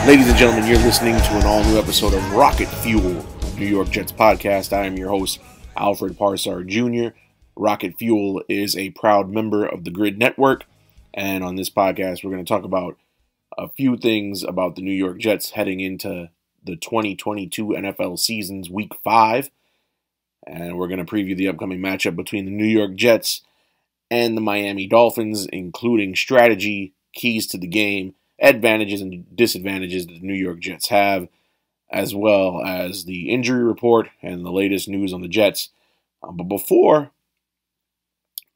Ladies and gentlemen, you're listening to an all-new episode of Rocket Fuel, New York Jets podcast. I am your host, Alfred Parsar Jr. Rocket Fuel is a proud member of the GRYD network, and on this podcast, we're going to talk about a few things about the New York Jets heading into the 2022 NFL season's Week 5, and we're going to preview the upcoming matchup between the New York Jets and the Miami Dolphins, including strategy, keys to the game, advantages and disadvantages that the New York Jets have, as well as the injury report and the latest news on the Jets. But before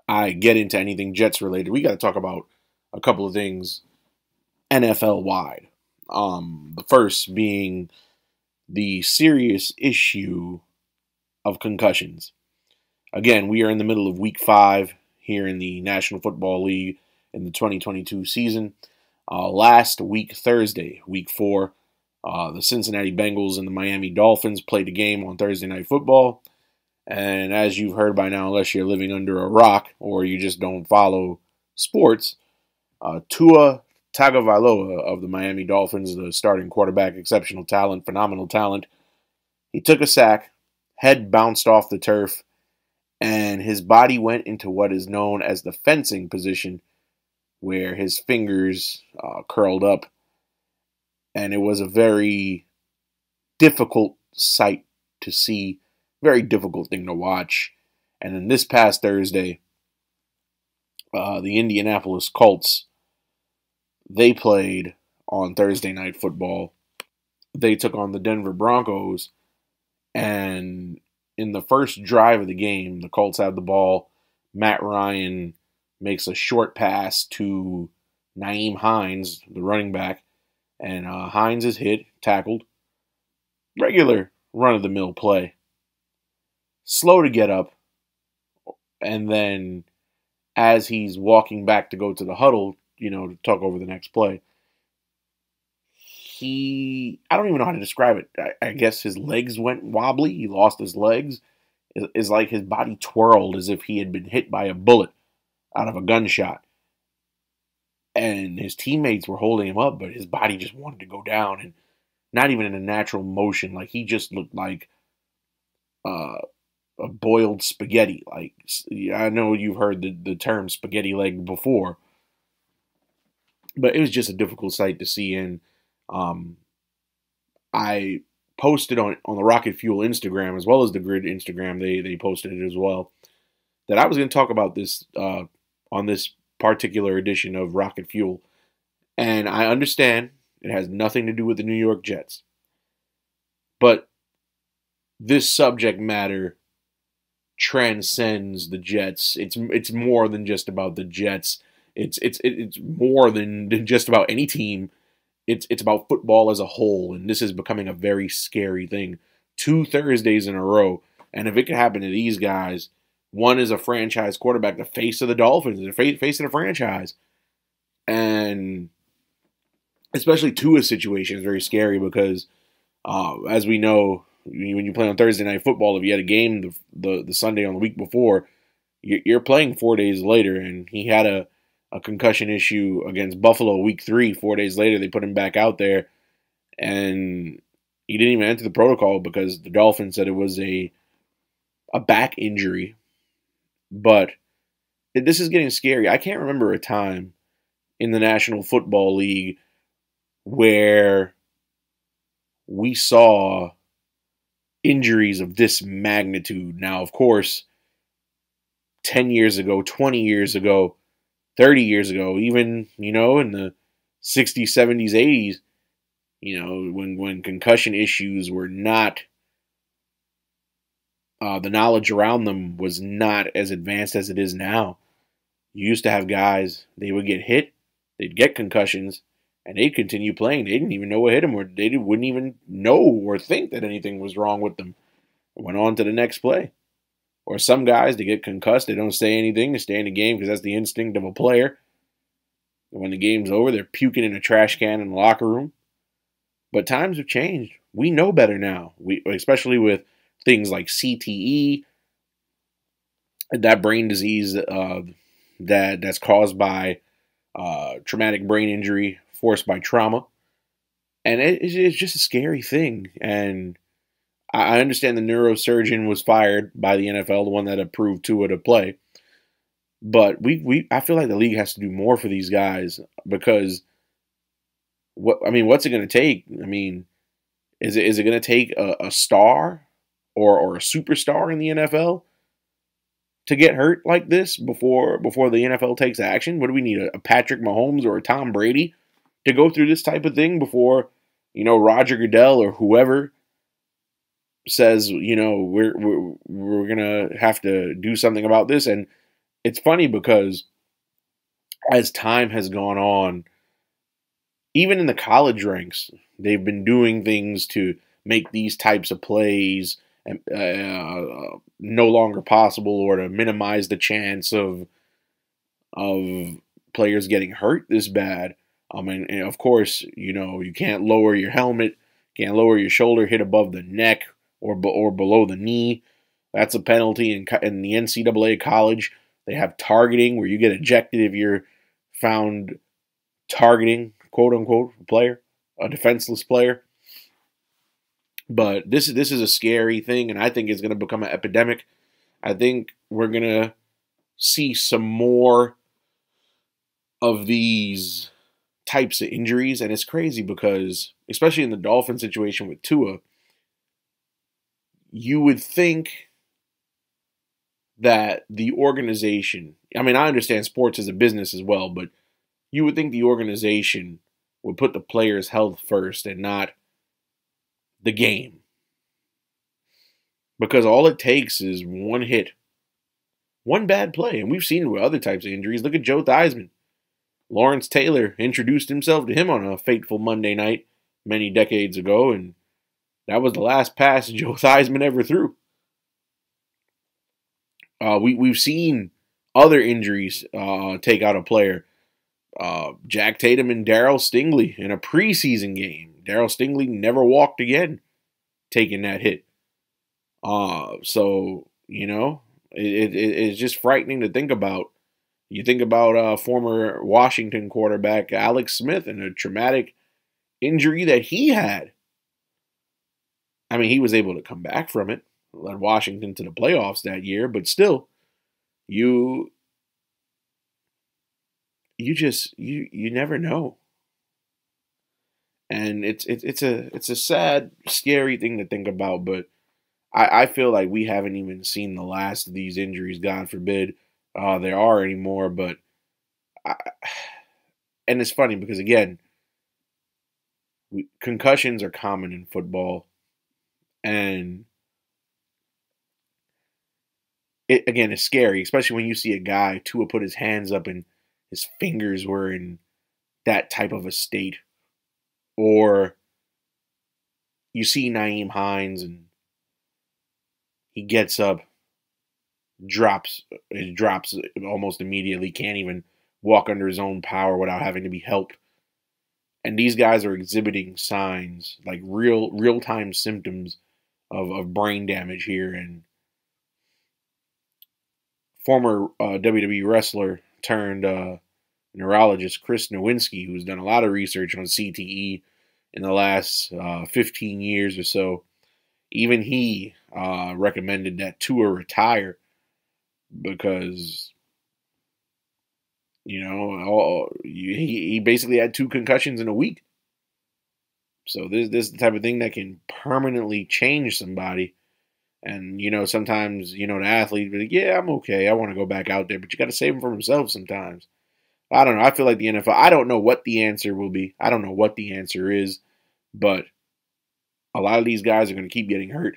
I get into anything Jets related, we got to talk about a couple of things NFL-wide. The first being the serious issue of concussions. Again, we are in the middle of Week 5 here in the National Football League in the 2022 season. Last week, Thursday, Week 4, the Cincinnati Bengals and the Miami Dolphins played a game on Thursday Night Football. And as you've heard by now, unless you're living under a rock or you just don't follow sports, Tua Tagovailoa of the Miami Dolphins, the starting quarterback, exceptional talent, phenomenal talent, he took a sack, head bounced off the turf, and his body went into what is known as the fencing position, where his fingers curled up, and it was a very difficult sight to see, very difficult thing to watch. And then this past Thursday, the Indianapolis Colts, they played on Thursday Night Football. They took on the Denver Broncos, and in the first drive of the game, the Colts had the ball. Matt Ryan makes a short pass to Nyheim Hines, the running back, and Hines is hit, tackled. Regular run-of-the-mill play. Slow to get up, and then as he's walking back to go to the huddle, to talk over the next play, I don't even know how to describe it. I guess his legs went wobbly. He lost his legs. It's like his body twirled as if he had been hit by a bullet out of a gunshot. And his teammates were holding him up, but his body just wanted to go down, and not even in a natural motion. Like, he just looked like a boiled spaghetti. Like, I know you've heard the term spaghetti leg before, but it was just a difficult sight to see. And I posted on the Rocket Fuel Instagram, as well as the GRYD Instagram, they posted it as well, that I was going to talk about this on this particular edition of Rocket Fuel. And I understand it has nothing to do with the New York Jets, but this subject matter transcends the Jets. It's more than just about the Jets. It's more than just about any team. It's about football as a whole, and this is becoming a very scary thing. 2 Thursdays in a row, and if it could happen to these guys, one is a franchise quarterback, the face of the Dolphins, the face of the franchise, and especially Tua's situation is very scary because, as we know, when you play on Thursday Night Football, if you had a game the Sunday on the week before, you're playing 4 days later, and he had a concussion issue against Buffalo Week 3. 4 days later, they put him back out there, and he didn't even enter the protocol because the Dolphins said it was a back injury. But this is getting scary. I can't remember a time in the National Football League where we saw injuries of this magnitude. Now, of course, 10 years ago, 20 years ago, 30 years ago, even, in the 60s, 70s, 80s, when concussion issues were not, the knowledge around them was not as advanced as it is now. You used to have guys, they would get hit, they'd get concussions, and they'd continue playing. They didn't even know what hit them, or they wouldn't even know or think that anything was wrong with them. Went on to the next play. Or some guys, they get concussed, they don't say anything, they stay in the game because that's the instinct of a player. And when the game's over, they're puking in a trash can in the locker room. But times have changed. We know better now, especially with things like CTE, that brain disease that's caused by traumatic brain injury forced by trauma. And it's just a scary thing. And I understand the neurosurgeon was fired by the NFL, the one that approved Tua to play. But I feel like the league has to do more for these guys, because what's it going to take? I mean, is it going to take a star or a superstar in the NFL to get hurt like this before the NFL takes action? What do we need, a Patrick Mahomes or a Tom Brady to go through this type of thing before, Roger Goodell or whoever says, we're gonna have to do something about this? And it's funny because as time has gone on, even in the college ranks, they've been doing things to make these types of plays no longer possible, or to minimize the chance of players getting hurt this bad. And of course, you can't lower your helmet, can't lower your shoulder, hit above the neck or below the knee. That's a penalty. In the NCAA college, they have targeting, where you get ejected if you're found targeting, quote unquote, a defenseless player. But this is a scary thing, and I think it's going to become an epidemic. I think we're going to see some more of these types of injuries, and it's crazy because, especially in the Dolphin situation with Tua, you would think that the organization, I understand sports is a business as well, but you would think the organization would put the player's health first and not the game. Because all it takes is one hit, one bad play. And we've seen it with other types of injuries. Look at Joe Theismann. Lawrence Taylor introduced himself to him on a fateful Monday night many decades ago, and that was the last pass Joe Theismann ever threw. We've seen other injuries take out a player. Jack Tatum and Darryl Stingley in a preseason game. Darryl Stingley never walked again, taking that hit. So, it's just frightening to think about. You think about former Washington quarterback Alex Smith and a traumatic injury that he had. He was able to come back from it, led Washington to the playoffs that year, but still, you never know. And it's a sad, scary thing to think about, but I feel like we haven't even seen the last of these injuries, God forbid there are anymore. But and it's funny because, again, concussions are common in football, and it's scary, especially when you see a guy, Tua, put his hands up and his fingers were in that type of a state. Or you see Nyheim Hines and he gets up, drops almost immediately, can't even walk under his own power without having to be helped. And these guys are exhibiting signs, like real-time symptoms of brain damage here. And former WWE wrestler turned neurologist Chris Nowinski, who's done a lot of research on CTE in the last 15 years or so, even he recommended that Tua retire because, he basically had 2 concussions in a week. So this is the type of thing that can permanently change somebody. And, sometimes, the athlete will be like, yeah, I'm okay, I want to go back out there. But you got to save him from himself sometimes. I don't know. I feel like the NFL, I don't know what the answer will be. I don't know what the answer is. But a lot of these guys are going to keep getting hurt.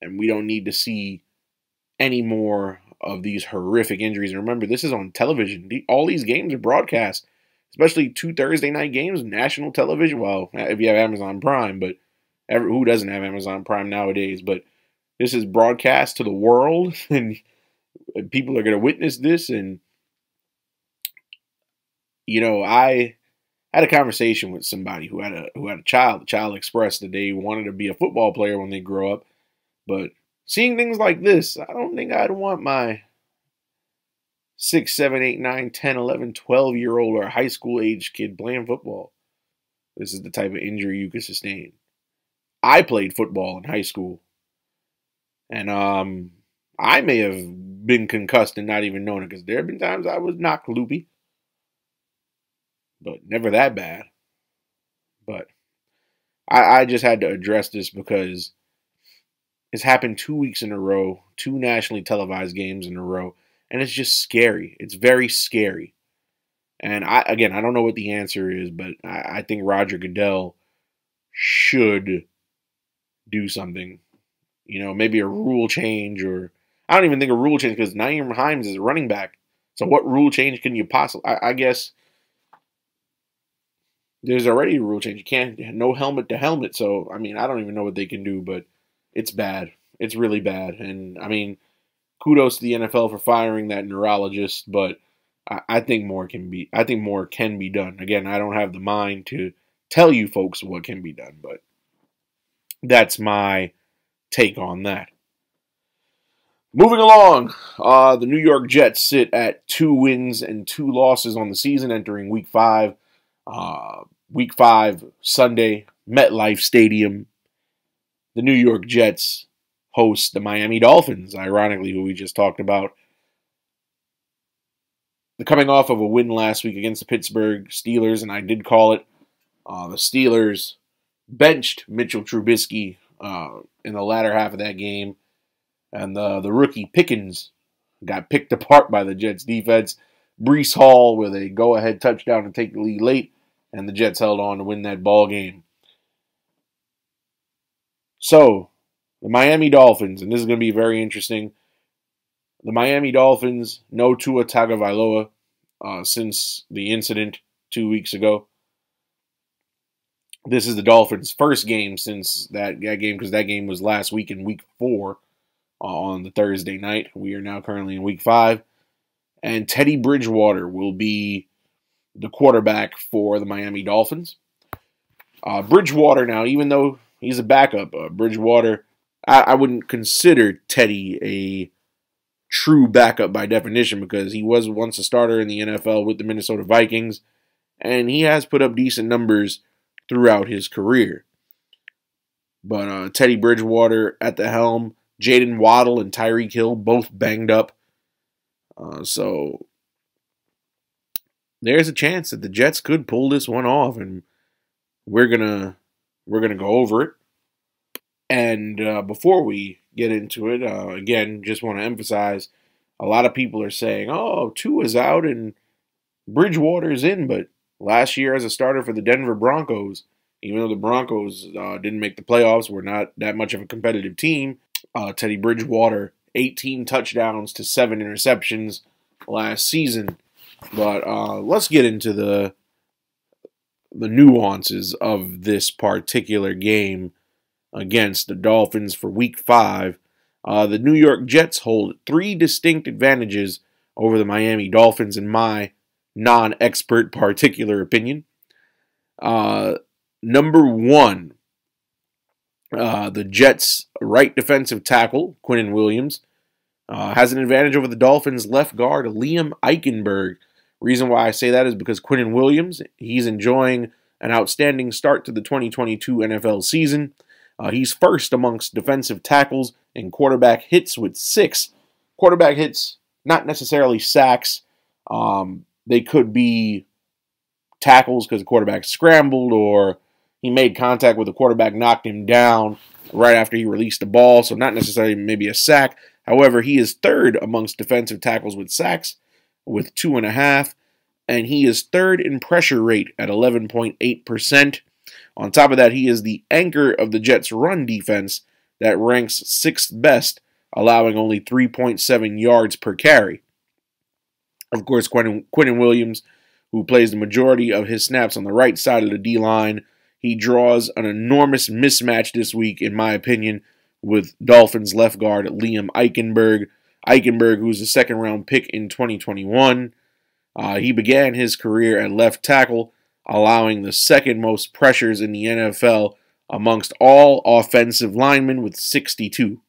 And we don't need to see any more of these horrific injuries. And remember, this is on television. All these games are broadcast, especially 2 Thursday night games, national television. Well, if you have Amazon Prime, but who doesn't have Amazon Prime nowadays? But this is broadcast to the world, and people are going to witness this. And, I had a conversation with somebody who had a child. The child expressed that they wanted to be a football player when they grow up. But seeing things like this, I don't think I'd want my 6, 7, 8, 9, 10, 11, 12-year-old or high school age kid playing football. this is the type of injury you could sustain. I played football in high school, and I may have been concussed and not even known it, because there have been times I was knocked loopy, but never that bad. But I just had to address this because it's happened 2 weeks in a row, 2 nationally televised games in a row, and it's just scary. It's very scary. And I don't know what the answer is, but I think Roger Goodell should do something. You know, maybe a rule change, or I don't even think a rule change, because Nyheim Hines is a running back. So what rule change can you possibly? I guess there's already a rule change. You can't, no helmet to helmet. So I mean, I don't even know what they can do, but it's bad. It's really bad. And I mean, kudos to the NFL for firing that neurologist, but I think more can be. I think more can be done. Again, I don't have the mind to tell you folks what can be done, but that's my take on that. Moving along, the New York Jets sit at 2 wins and 2 losses on the season, entering Week 5. Week 5, Sunday, MetLife Stadium. The New York Jets host the Miami Dolphins, ironically, who we just talked about. They're coming off of a win last week against the Pittsburgh Steelers, and I did call it. The Steelers benched Mitchell Trubisky in the latter half of that game, and the rookie Pickens got picked apart by the Jets defense. Breece Hall with a go-ahead touchdown to take the lead late, and the Jets held on to win that ball game. So, the Miami Dolphins, and this is going to be very interesting. The Miami Dolphins, no Tua Tagovailoa since the incident 2 weeks ago. This is the Dolphins' first game since that game, because that game was last week in Week 4 on the Thursday night. We are now currently in Week 5. And Teddy Bridgewater will be the quarterback for the Miami Dolphins. Bridgewater now, even though he's a backup, Bridgewater, I wouldn't consider Teddy a true backup by definition, because he was once a starter in the NFL with the Minnesota Vikings, and he has put up decent numbers throughout his career. But Teddy Bridgewater at the helm, Jaden, Waddle, and Tyreek Hill both banged up. So there's a chance that the Jets could pull this one off, and we're gonna go over it. And before we get into it, again, just want to emphasize, a lot of people are saying, "Oh, Tua's out and Bridgewater's in," but last year as a starter for the Denver Broncos, even though the Broncos didn't make the playoffs, were not that much of a competitive team, Teddy Bridgewater, 18 touchdowns to 7 interceptions last season. But let's get into the nuances of this particular game against the Dolphins for Week 5. The New York Jets hold 3 distinct advantages over the Miami Dolphins, in my non-expert particular opinion. Number 1, the Jets' right defensive tackle, Quinton Williams, has an advantage over the Dolphins' left guard, Liam Eichenberg. Reason why I say that is because Quinton Williams, he's enjoying an outstanding start to the 2022 NFL season. He's first amongst defensive tackles in quarterback hits with 6. Quarterback hits, not necessarily sacks. They could be tackles because the quarterback scrambled, or he made contact with the quarterback, knocked him down right after he released the ball, so not necessarily maybe a sack. However, he is third amongst defensive tackles with sacks with 2.5, and he is third in pressure rate at 11.8%. On top of that, he is the anchor of the Jets' run defense that ranks 6th best, allowing only 3.7 yards per carry. Of course, Quinton Williams, who plays the majority of his snaps on the right side of the D-line, he draws an enormous mismatch this week, in my opinion, with Dolphins left guard Liam Eichenberg. Eichenberg, who's a second-round pick in 2021. He began his career at left tackle, allowing the second most pressures in the NFL amongst all offensive linemen with 62.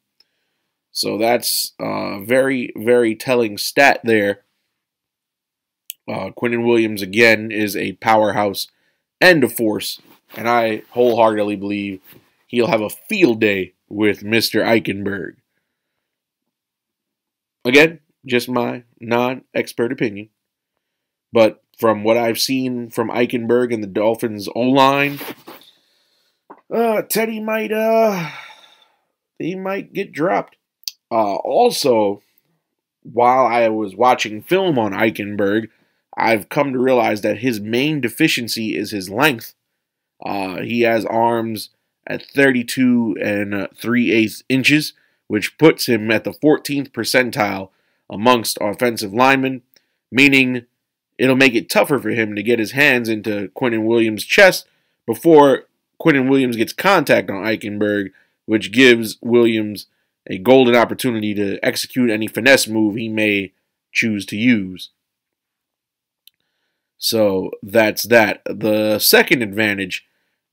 So that's a very, very telling stat there. Quinton Williams, again, is a powerhouse and a force And I wholeheartedly believe he'll have a field day with Mr. Eichenberg. Again, just my non-expert opinion. But from what I've seen from Eichenberg and the Dolphins' O-line, Teddy might get dropped. Also, while I was watching film on Eichenberg, I've come to realize that his main deficiency is his length. He has arms at 32 and 3/8 inches, which puts him at the 14th percentile amongst offensive linemen, meaning it'll make it tougher for him to get his hands into Quinton Williams' chest before Quinton Williams gets contact on Eichenberg, which gives Williams a golden opportunity to execute any finesse move he may choose to use. So that's that. The second advantage,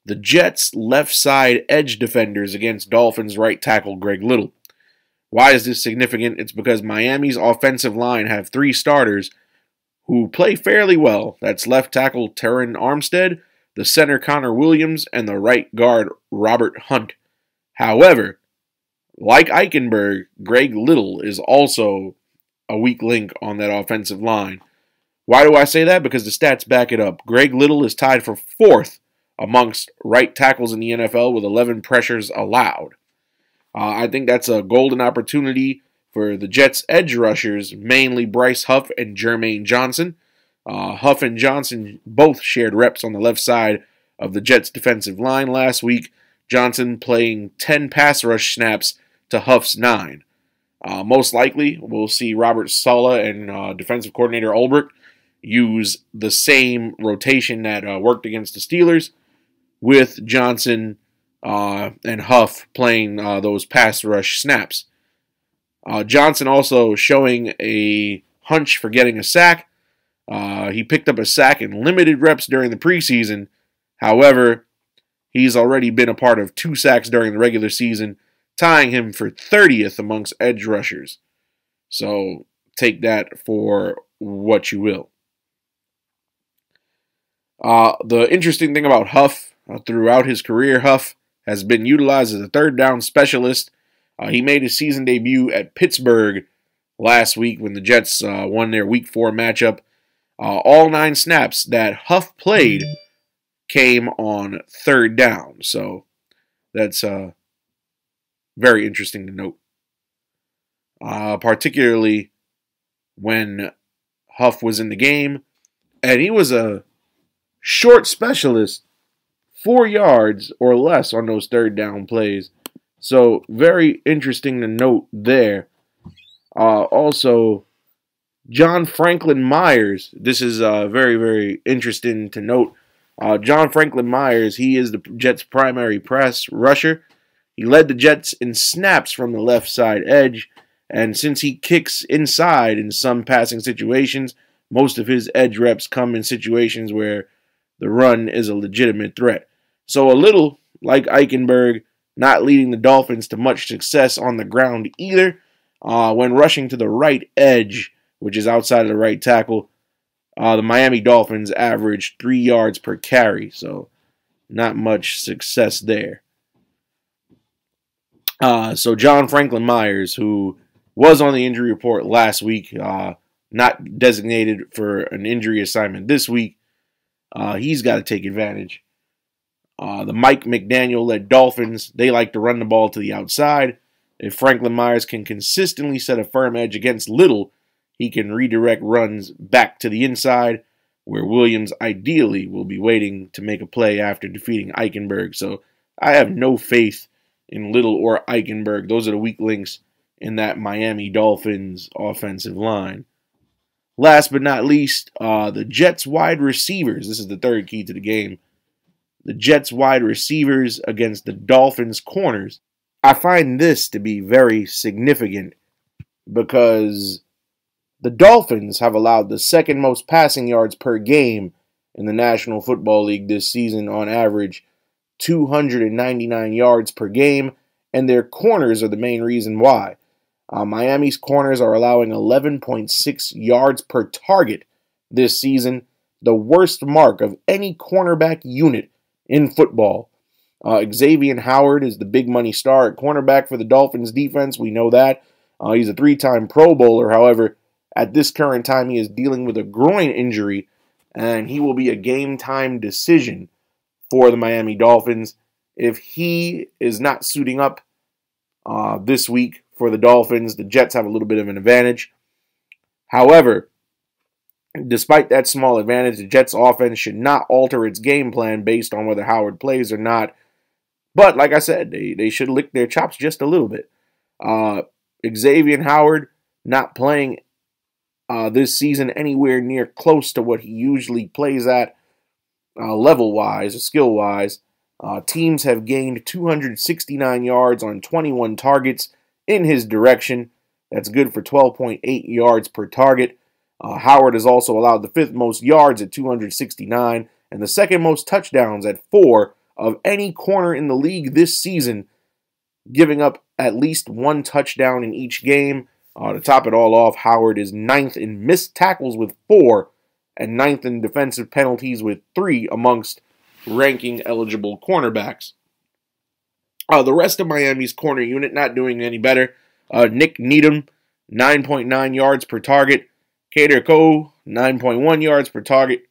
the Jets' left side edge defenders against Dolphins right tackle Greg Little. Why is this significant? It's because Miami's offensive line have 3 starters who play fairly well. That's left tackle Terron Armstead, the center Connor Williams, and the right guard Robert Hunt. However, like Eichenberg, Greg Little is also a weak link on that offensive line. Why do I say that? Because the stats back it up. Greg Little is tied for 4th amongst right tackles in the NFL with 11 pressures allowed. I think that's a golden opportunity for the Jets' edge rushers, mainly Bryce Huff and Jermaine Johnson. Huff and Johnson both shared reps on the left side of the Jets' defensive line last week, Johnson playing 10 pass rush snaps to Huff's 9. Most likely, we'll see Robert Saleh and defensive coordinator Ulbrich use the same rotation that worked against the Steelers, with Johnson and Huff playing those pass rush snaps. Johnson also showing a hunch for getting a sack. He picked up a sack in limited reps during the preseason. However, he's already been a part of 2 sacks during the regular season, tying him for 30th amongst edge rushers. So take that for what you will. The interesting thing about Huff, throughout his career, Huff has been utilized as a third down specialist. He made his season debut at Pittsburgh last week when the Jets won their Week 4 matchup. All 9 snaps that Huff played came on third down. So that's very interesting to note. Particularly when Huff was in the game. And he was a short specialist, 4 yards or less on those third down plays. So very interesting to note there. Also, John Franklin Myers. This is very, very interesting to note. John Franklin Myers, he is the Jets' primary pass rusher. He led the Jets in snaps from the left side edge, and since he kicks inside in some passing situations, most of his edge reps come in situations where the run is a legitimate threat. So a little like Eichenberg, not leading the Dolphins to much success on the ground either. When rushing to the right edge, which is outside of the right tackle, the Miami Dolphins averaged 3 yards per carry, so not much success there. So John Franklin Myers, who was on the injury report last week, not designated for an injury assignment this week, he's got to take advantage. The Mike McDaniel-led Dolphins, they like to run the ball to the outside. If Franklin Myers can consistently set a firm edge against Little, he can redirect runs back to the inside, where Williams ideally will be waiting to make a play after defeating Eichenberg. So I have no faith in Little or Eichenberg. Those are the weak links in that Miami Dolphins offensive line. Last but not least, the Jets wide receivers. This is the third key to the game. The Jets wide receivers against the Dolphins corners. I find this to be very significant because the Dolphins have allowed the second most passing yards per game in the National Football League this season, on average 299 yards per game, and their corners are the main reason why. Miami's corners are allowing 11.6 yards per target this season, the worst mark of any cornerback unit in football. Xavian Howard is the big money star at cornerback for the Dolphins defense. We know that. He's a 3-time Pro Bowler. However, at this current time, he is dealing with a groin injury, and he will be a game-time decision for the Miami Dolphins. If he is not suiting up this week for the Dolphins, the Jets have a little bit of an advantage. However, despite that small advantage, the Jets' offense should not alter its game plan based on whether Howard plays or not. But, like I said, they should lick their chops just a little bit. Xavian Howard not playing this season anywhere near close to what he usually plays at level-wise, skill-wise. Teams have gained 269 yards on 21 targets in his direction. That's good for 12.8 yards per target. Howard has also allowed the 5th most yards at 269 and the 2nd most touchdowns at 4 of any corner in the league this season, giving up at least 1 touchdown in each game. To top it all off, Howard is 9th in missed tackles with 4 and 9th in defensive penalties with 3 amongst ranking eligible cornerbacks. The rest of Miami's corner unit not doing any better. Nick Needham, 9.9 yards per target. Kader Coe, 9.1 yards per target,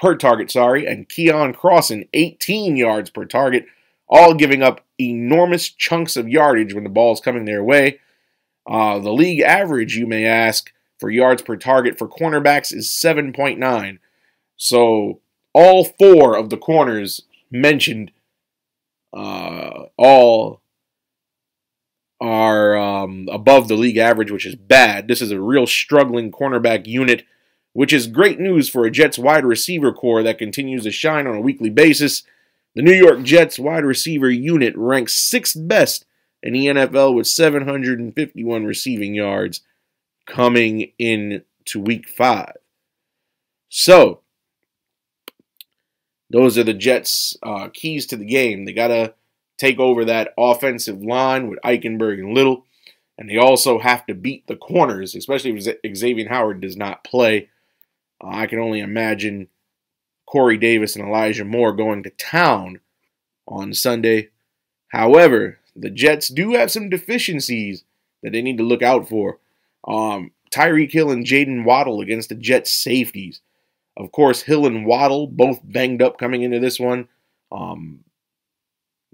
and Keon Crossan, 18 yards per target, all giving up enormous chunks of yardage when the ball's coming their way. The league average, you may ask, for yards per target for cornerbacks is 7.9. So all 4 of the corners mentioned all are above the league average, which is bad. This is a real struggling cornerback unit, which is great news for a Jets wide receiver core that continues to shine on a weekly basis. The New York Jets wide receiver unit ranks 6th best in the NFL with 751 receiving yards coming into Week 5. So, those are the Jets' keys to the game. They got to take over that offensive line with Eichenberg and Little, and they also have to beat the corners, especially if Xavian Howard does not play. I can only imagine Corey Davis and Elijah Moore going to town on Sunday. However, the Jets do have some deficiencies that they need to look out for. Tyreek Hill and Jaden Waddle against the Jets safeties. Of course, Hill and Waddle both banged up coming into this one.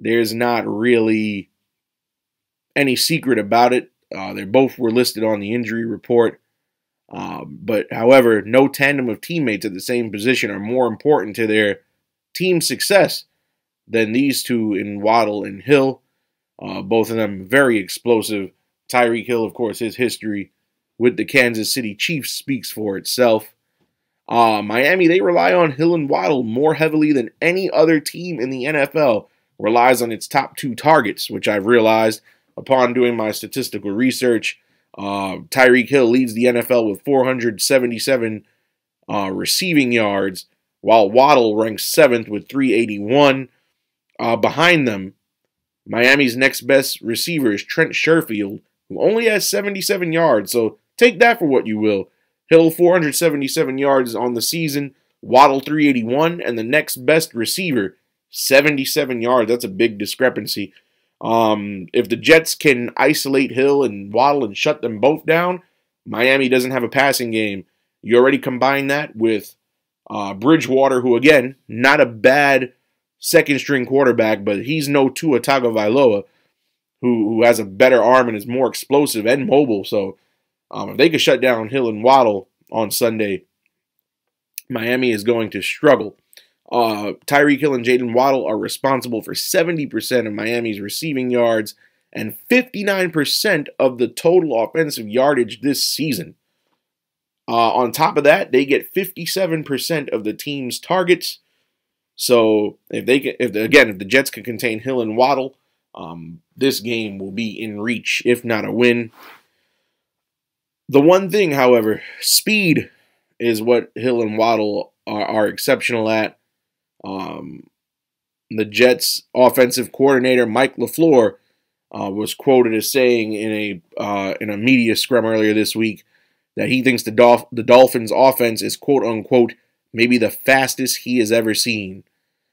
There's not really any secret about it. They both were listed on the injury report. But, however, no tandem of teammates at the same position are more important to their team success than these two in Waddle and Hill. Both of them very explosive. Tyreek Hill, of course, his history with the Kansas City Chiefs speaks for itself. Miami, they rely on Hill and Waddle more heavily than any other team in the NFL relies on its top 2 targets, which I've realized upon doing my statistical research. Tyreek Hill leads the NFL with 477 receiving yards, while Waddle ranks 7th with 381. Behind them, Miami's next best receiver is Trent Sherfield, who only has 77 yards, so take that for what you will. Hill 477 yards on the season, Waddle 381, and the next best receiver 77 yards. That's a big discrepancy. If the Jets can isolate Hill and Waddle and shut them both down, Miami doesn't have a passing game. You already combine that with Bridgewater, who, again, not a bad second-string quarterback, but he's no Tua Tagovailoa, who has a better arm and is more explosive and mobile. So if they could shut down Hill and Waddle on Sunday, Miami is going to struggle. Tyreek Hill and Jaden Waddle are responsible for 70% of Miami's receiving yards and 59% of the total offensive yardage this season. On top of that, they get 57% of the team's targets. So if the Jets can contain Hill and Waddle, this game will be in reach, if not a win. The one thing, however, speed is what Hill and Waddle are exceptional at. The Jets' offensive coordinator, Mike LaFleur, was quoted as saying in a media scrum earlier this week that he thinks the Dolphins' offense is, quote-unquote, maybe the fastest he has ever seen.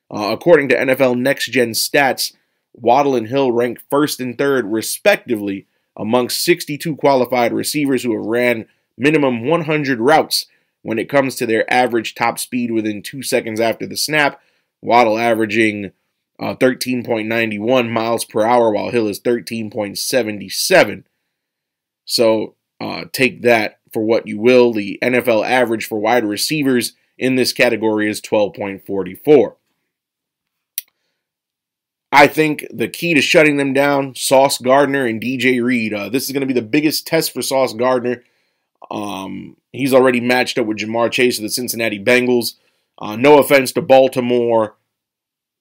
According to NFL Next Gen Stats, Waddle and Hill ranked first and third, respectively, amongst 62 qualified receivers who have ran minimum 100 routes when it comes to their average top speed within 2 seconds after the snap. Waddle averaging 13.91 miles per hour, while Hill is 13.77. So take that for what you will. The NFL average for wide receivers in this category is 12.44. I think the key to shutting them down, Sauce Gardner and DJ Reed. This is going to be the biggest test for Sauce Gardner. He's already matched up with Jamar Chase of the Cincinnati Bengals. No offense to Baltimore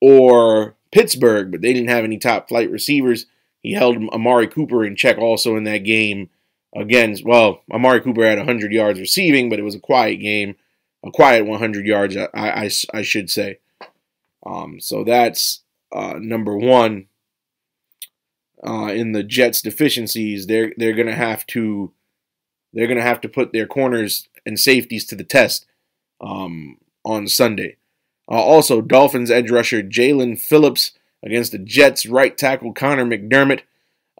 or Pittsburgh, but they didn't have any top flight receivers. He held Amari Cooper in check also in that game. Again, well, Amari Cooper had 100 yards receiving, but it was a quiet game. A quiet 100 yards, I should say. So that's number one. In the Jets' deficiencies, they're gonna have to put their corners and safeties to the test on Sunday. Also, Dolphins edge rusher Jaden Phillips against the Jets right tackle Connor McDermott.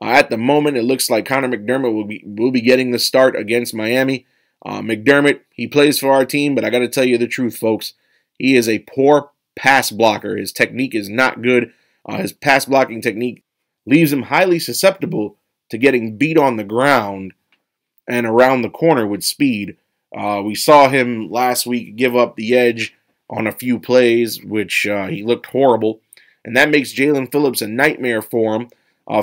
At the moment, it looks like Connor McDermott will be getting the start against Miami. McDermott, he plays for our team, but I got to tell you the truth, folks. He is a poor pass blocker. His technique is not good. His pass blocking technique leaves him highly susceptible to getting beat on the ground and around the corner with speed. We saw him last week give up the edge on a few plays, which he looked horrible. And that makes Jaden Phillips a nightmare for him.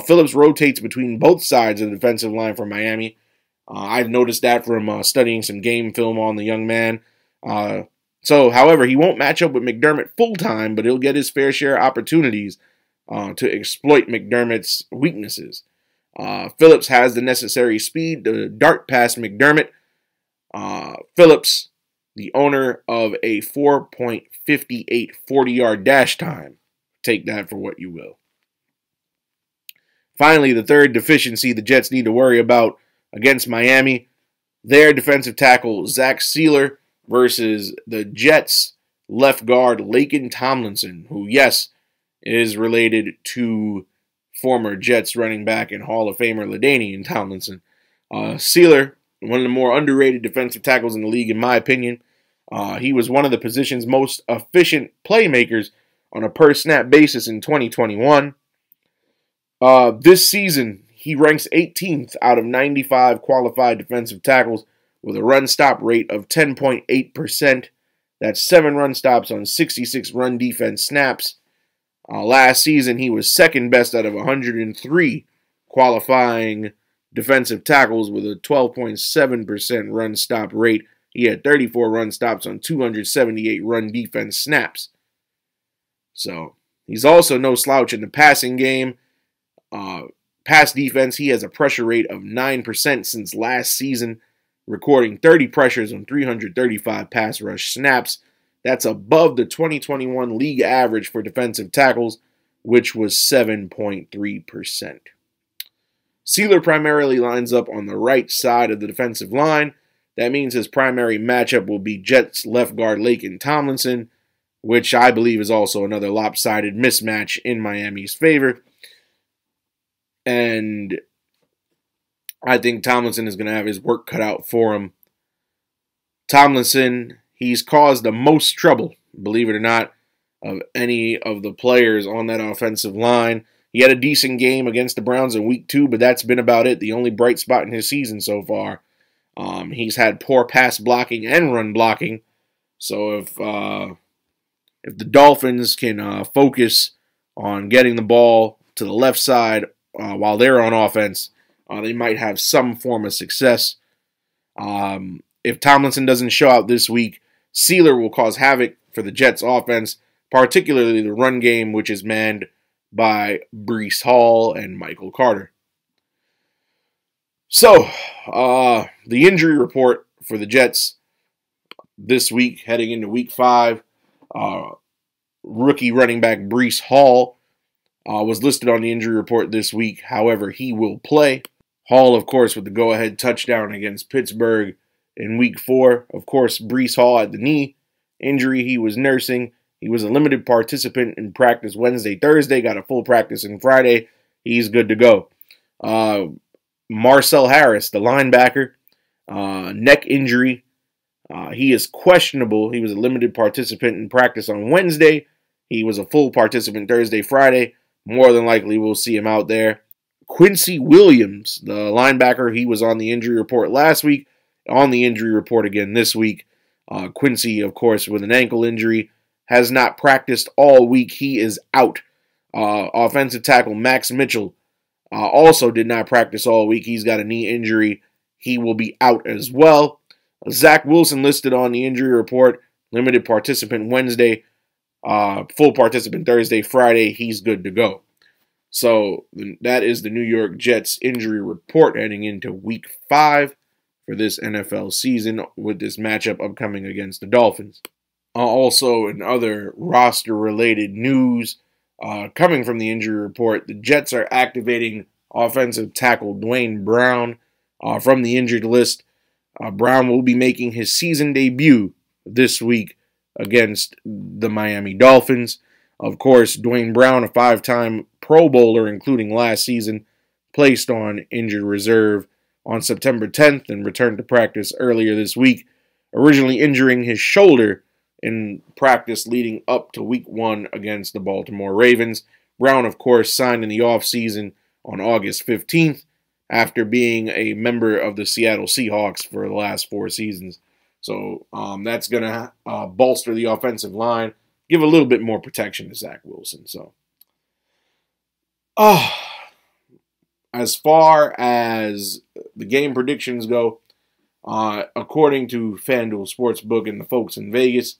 Phillips rotates between both sides of the defensive line for Miami. I've noticed that from studying some game film on the young man. However, he won't match up with McDermott full-time, but he'll get his fair share of opportunities to exploit McDermott's weaknesses. Phillips has the necessary speed to dart past McDermott. Phillips, the owner of a 4.58 40-yard dash time. Take that for what you will. Finally, the third deficiency the Jets need to worry about against Miami, their defensive tackle, Zach Sealer, versus the Jets' left guard, Laken Tomlinson, who, yes, is related to former Jets running back and Hall of Famer LaDainian Tomlinson. Sealer, one of the more underrated defensive tackles in the league, in my opinion. He was one of the position's most efficient playmakers on a per-snap basis in 2021. This season, he ranks 18th out of 95 qualified defensive tackles with a run-stop rate of 10.8%. That's 7 run stops on 66 run defense snaps. Last season, he was second best out of 103 qualifying defensive tackles with a 12.7% run-stop rate. He had 34 run stops on 278 run defense snaps. So, he's also no slouch in the passing game. Pass defense, he has a pressure rate of 9% since last season, recording 30 pressures on 335 pass rush snaps. That's above the 2021 league average for defensive tackles, which was 7.3%. Sealer primarily lines up on the right side of the defensive line. That means his primary matchup will be Jets left guard Laken Tomlinson, which I believe is also another lopsided mismatch in Miami's favor. And I think Tomlinson is going to have his work cut out for him. Tomlinson, he's caused the most trouble, believe it or not, of any of the players on that offensive line. He had a decent game against the Browns in Week 2, but that's been about it. The only bright spot in his season so far. He's had poor pass blocking and run blocking. So if the Dolphins can focus on getting the ball to the left side while they're on offense, they might have some form of success. If Tomlinson doesn't show out this week, Sealer will cause havoc for the Jets offense, particularly the run game, which is manned by Breece Hall and Michael Carter. So, the injury report for the Jets this week, heading into Week 5, rookie running back Breece Hall was listed on the injury report this week. However, he will play. Hall, of course, with the go-ahead touchdown against Pittsburgh in Week 4. Of course, Breece Hall had the knee injury he was nursing. He was a limited participant in practice Wednesday, Thursday, got a full practice on Friday. He's good to go. Marcel Harris, the linebacker, neck injury. He is questionable. He was a limited participant in practice on Wednesday. He was a full participant Thursday, Friday. More than likely, we'll see him out there. Quincy Williams, the linebacker, he was on the injury report last week, on the injury report again this week. Quincy, of course, with an ankle injury, has not practiced all week. He is out. Offensive tackle Max Mitchell also did not practice all week. He's got a knee injury. He will be out as well. Zach Wilson listed on the injury report, limited participant Wednesday, full participant Thursday, Friday. He's good to go. So that is the New York Jets injury report heading into Week 5 for this NFL season with this matchup upcoming against the Dolphins. Also, in other roster-related news coming from the injury report, the Jets are activating offensive tackle Dwayne Brown from the injured list. Brown will be making his season debut this week against the Miami Dolphins. Of course, Dwayne Brown, a 5-time Pro Bowler, including last season, placed on injured reserve on September 10th and returned to practice earlier this week, originally injuring his shoulder in practice leading up to Week 1 against the Baltimore Ravens. Brown, of course, signed in the offseason on August 15th after being a member of the Seattle Seahawks for the last 4 seasons. So that's going to bolster the offensive line, give a little bit more protection to Zach Wilson. So, as far as the game predictions go, according to FanDuel Sportsbook and the folks in Vegas,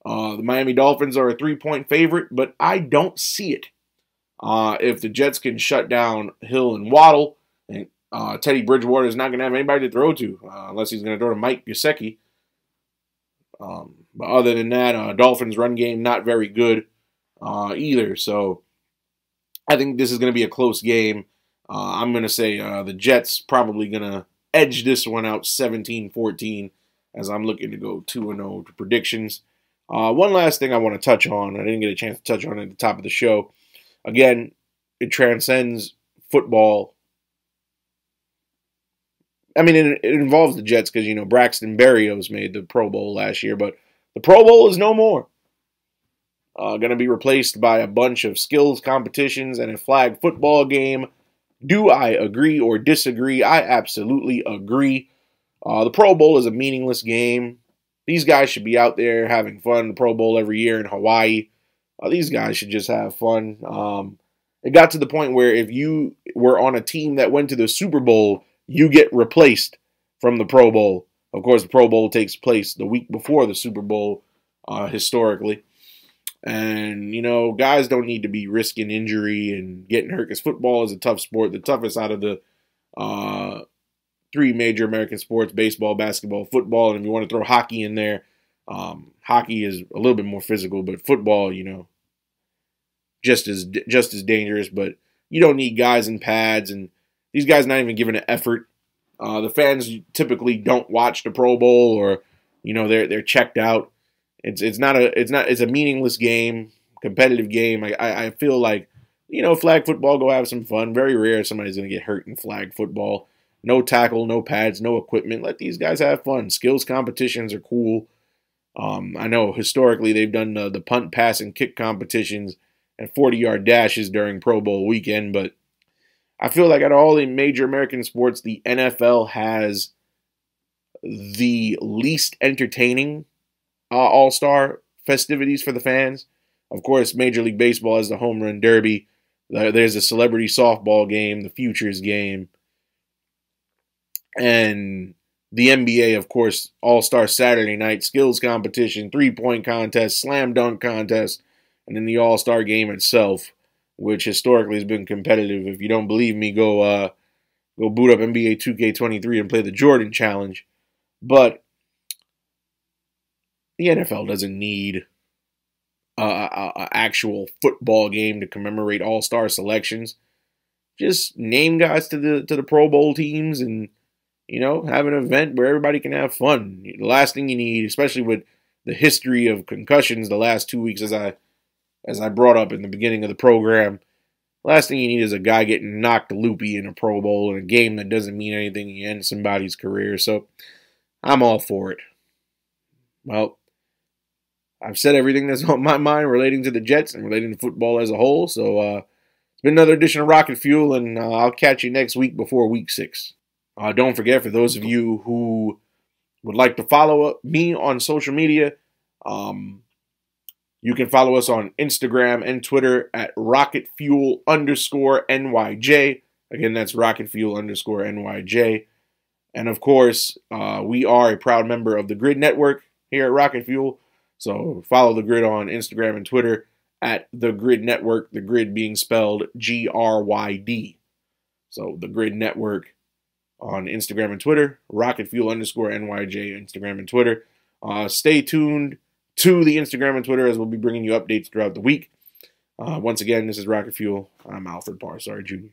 the Miami Dolphins are a 3-point favorite, but I don't see it. If the Jets can shut down Hill and Waddle, and Teddy Bridgewater is not going to have anybody to throw to, unless he's going to throw to Mike Gesicki. But other than that, Dolphins' run game not very good either. So I think this is going to be a close game. I'm going to say the Jets probably going to edge this one out 17-14 as I'm looking to go 2-0 to predictions. One last thing I want to touch on. I didn't get a chance to touch on it at the top of the show. Again, it transcends football. I mean, it involves the Jets because, Braxton Berrios made the Pro Bowl last year, but the Pro Bowl is no more. Going to be replaced by a bunch of skills competitions and a flag football game. Do I agree or disagree? I absolutely agree. The Pro Bowl is a meaningless game. These guys should be out there having fun. The Pro Bowl every year in Hawaii. These guys should just have fun. It got to the point where if you were on a team that went to the Super Bowl, you get replaced from the Pro Bowl. Of course, the Pro Bowl takes place the week before the Super Bowl, historically. And, guys don't need to be risking injury and getting hurt because football is a tough sport, the toughest out of the 3 major American sports: baseball, basketball, football. And if you want to throw hockey in there, hockey is a little bit more physical, but football, just as dangerous. But you don't need guys in pads, and these guys not even giving an effort. The fans typically don't watch the Pro Bowl, or they're checked out. It's a meaningless game, competitive game. I feel like flag football, go have some fun. Very rare somebody's gonna get hurt in flag football. No tackle, no pads, no equipment. Let these guys have fun. Skills competitions are cool. I know historically they've done the punt, pass, and kick competitions and 40-yard dashes during Pro Bowl weekend, but I feel like out of all the major American sports, the NFL has the least entertaining all-star festivities for the fans. Of course, Major League Baseball has the Home Run Derby. There's a celebrity softball game, the Futures game. And the NBA, of course, All-Star Saturday night, skills competition, 3-point contest, slam dunk contest, and then the All-Star game itself, which historically has been competitive. If you don't believe me, go boot up NBA 2K23 and play the Jordan Challenge. But the NFL doesn't need an actual football game to commemorate all-star selections. Just name guys to the Pro Bowl teams and have an event where everybody can have fun. The last thing you need, especially with the history of concussions the last 2 weeks, as I brought up in the beginning of the program. Last thing you need is a guy getting knocked loopy in a Pro Bowl in a game that doesn't mean anything. You end somebody's career. So I'm all for it. Well, I've said everything that's on my mind relating to the Jets and relating to football as a whole. So it's been another edition of Rocket Fuel, and I'll catch you next week before Week 6. Don't forget, for those of you who would like to follow me on social media, you can follow us on Instagram and Twitter at RocketFuel_NYJ. Again, that's RocketFuel_NYJ. And of course, we are a proud member of the GRYD Network here at Rocket Fuel. So follow the GRYD on Instagram and Twitter at the GRYD Network, the GRYD being spelled GRYD. So the GRYD Network on Instagram and Twitter, RocketFuel_NYJ, Instagram and Twitter. Stay tuned to the Instagram and Twitter as we'll be bringing you updates throughout the week. Once again, this is Rocket Fuel. I'm Alfred Parsar Jr.